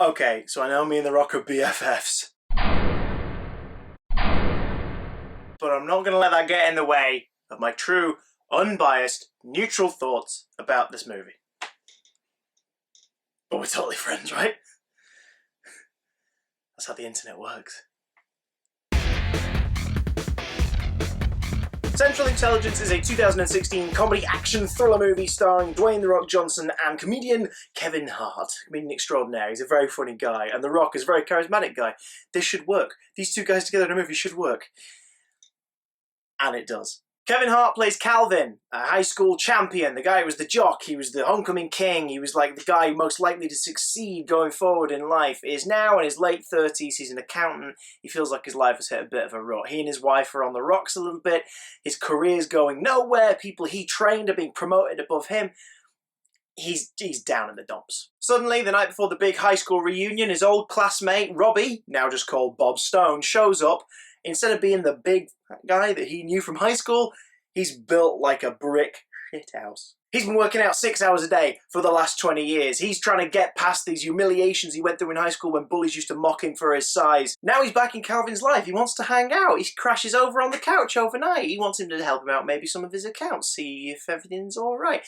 Okay, so I know me and The Rock are BFFs. But I'm not going to let that get in the way of my true, unbiased, neutral thoughts about this movie. But we're totally friends, right? That's how the internet works. Central Intelligence is a 2016 comedy action thriller movie starring Dwayne "The Rock" Johnson and comedian Kevin Hart. Comedian extraordinaire. He's a very funny guy, and The Rock is a very charismatic guy. This should work. These two guys together in a movie should work. And it does. Kevin Hart plays Calvin, a high school champion. The guy who was the jock, he was the homecoming king, he was like the guy most likely to succeed going forward in life. He is now in his late 30s, he's an accountant, he feels like his life has hit a bit of a rut. He and his wife are on the rocks a little bit, his career's going nowhere, people he trained are being promoted above him. He's down in the dumps. Suddenly, the night before the big high school reunion, his old classmate, Robbie, now just called Bob Stone, shows up. Instead of being the big guy that he knew from high school, he's built like a brick shithouse. He's been working out 6 hours a day for the last 20 years. He's trying to get past these humiliations he went through in high school when bullies used to mock him for his size. Now he's back in Calvin's life. He wants to hang out. He crashes over on the couch overnight. He wants him to help him out maybe some of his accounts, see if everything's alright.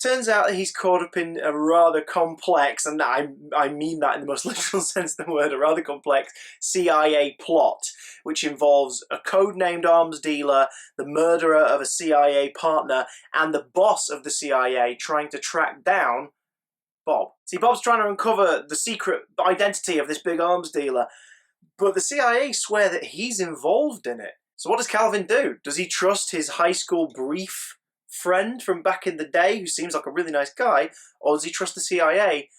Turns out that he's caught up in a rather complex, and I mean that in the most literal sense of the word, a rather complex CIA plot, which involves a codenamed arms dealer, the murderer of a CIA partner, and the boss of the CIA trying to track down Bob. See, Bob's trying to uncover the secret identity of this big arms dealer, but the CIA swear that he's involved in it. So what does Calvin do? Does he trust his high school brief friend from back in the day who seems like a really nice guy, or does he trust the CIA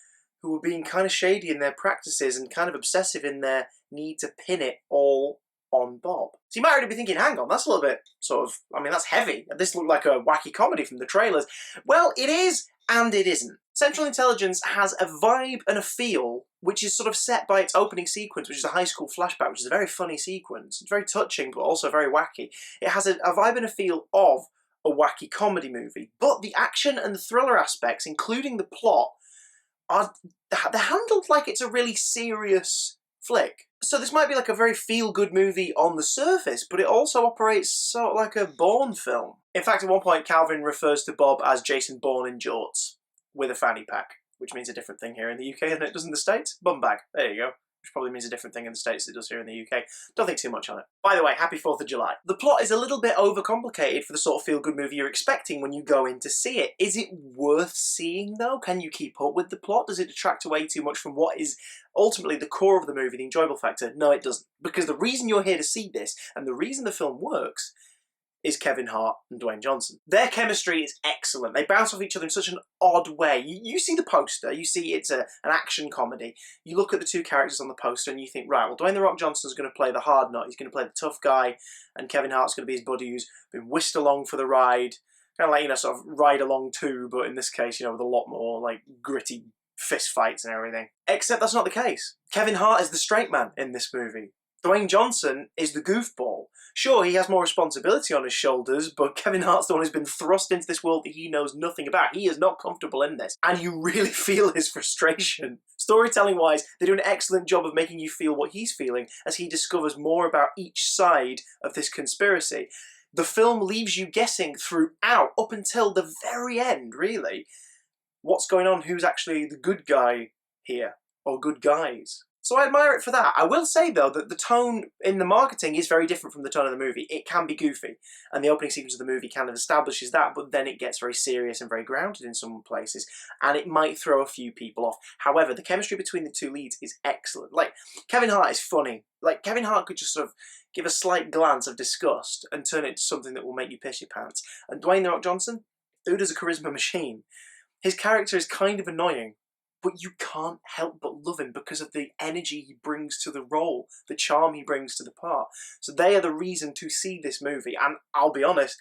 who were being kind of shady in their practices and kind of obsessive in their need to pin it all on Bob? So you might already be thinking, hang on, that's a little bit sort of, I mean, that's heavy. This looked like a wacky comedy from the trailers. Well, it is and it isn't. Central Intelligence has a vibe and a feel which is sort of set by its opening sequence, which is a high school flashback, which is a very funny sequence. It's very touching, but also very wacky. It has a vibe and a feel of a wacky comedy movie, but the action and the thriller aspects, including the plot, they're handled like it's a really serious flick. So this might be like a very feel-good movie on the surface, but it also operates sort of like a Bourne film. In fact, at one point, Calvin refers to Bob as Jason Bourne in jorts, with a fanny pack, which means a different thing here in the UK than it does in the States. Bum bag. There you go. Which probably means a different thing in the States than it does here in the UK. Don't think too much on it. By the way, happy 4th of July. The plot is a little bit overcomplicated for the sort of feel-good movie you're expecting when you go in to see it. Is it worth seeing, though? Can you keep up with the plot? Does it detract away too much from what is ultimately the core of the movie, the enjoyable factor? No, it doesn't. Because the reason you're here to see this, and the reason the film works, is Kevin Hart and Dwayne Johnson. Their chemistry is excellent. They bounce off each other in such an odd way. You see the poster, you see it's an action comedy. You look at the two characters on the poster and you think, right, well, Dwayne "The Rock" Johnson's going to play the hard nut. He's going to play the tough guy, and Kevin Hart's going to be his buddy who's been whisked along for the ride. Kind of like, sort of ride along too, but in this case, with a lot more, like, gritty fist fights and everything. Except that's not the case. Kevin Hart is the straight man in this movie. Dwayne Johnson is the goofball. Sure, he has more responsibility on his shoulders, but Kevin Hart's the one who's been thrust into this world that he knows nothing about. He is not comfortable in this, and you really feel his frustration. Storytelling-wise, they do an excellent job of making you feel what he's feeling as he discovers more about each side of this conspiracy. The film leaves you guessing throughout, up until the very end, really, what's going on, who's actually the good guy here, or good guys. So I admire it for that. I will say, though, that the tone in the marketing is very different from the tone of the movie. It can be goofy, and the opening sequence of the movie kind of establishes that, but then it gets very serious and very grounded in some places, and it might throw a few people off. However, the chemistry between the two leads is excellent. Like, Kevin Hart is funny. Like, Kevin Hart could just sort of give a slight glance of disgust and turn it into something that will make you piss your pants. And Dwayne "The Rock" Johnson, dude is a charisma machine. His character is kind of annoying, but you can't help but love him because of the energy he brings to the role, the charm he brings to the part. So they are the reason to see this movie. And I'll be honest,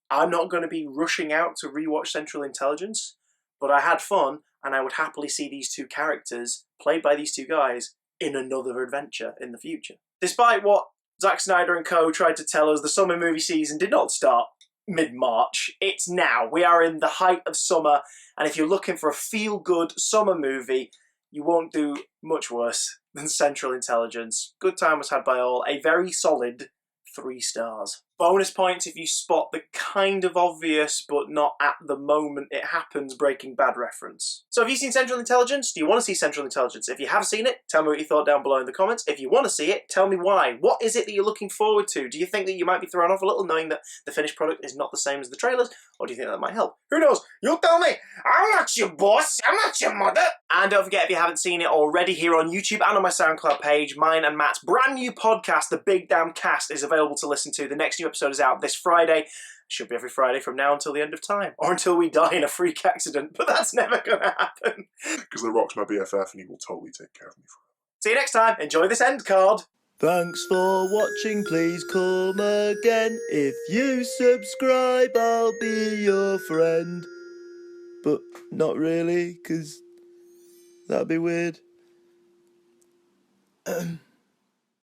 I'm not going to be rushing out to rewatch Central Intelligence, but I had fun, and I would happily see these two characters, played by these two guys, in another adventure in the future. Despite what Zack Snyder and co tried to tell us, the summer movie season did not start mid-March. It's now. We are in the height of summer, and if you're looking for a feel-good summer movie, you won't do much worse than Central Intelligence. Good time was had by all. A very solid 3 stars. Bonus points if you spot the kind of obvious, but not at the moment it happens, Breaking Bad reference. So have you seen Central Intelligence? Do you want to see Central Intelligence? If you have seen it, tell me what you thought down below in the comments. If you want to see it, tell me why. What is it that you're looking forward to? Do you think that you might be thrown off a little knowing that the finished product is not the same as the trailers? Or do you think that might help? Who knows? You tell me! I'm not your boss! I'm not your mother! And don't forget, if you haven't seen it already, here on YouTube and on my SoundCloud page, mine and Matt's brand new podcast, The Big Damn Cast, is available to listen to. The next new episode is out this Friday. It should be every Friday from now until the end of time. Or until we die in a freak accident, but that's never gonna happen. Because The Rock's my BFF and he will totally take care of me forever. See you next time. Enjoy this end card. Thanks for watching, please come again. If you subscribe, I'll be your friend. But not really, 'cause that'd be weird.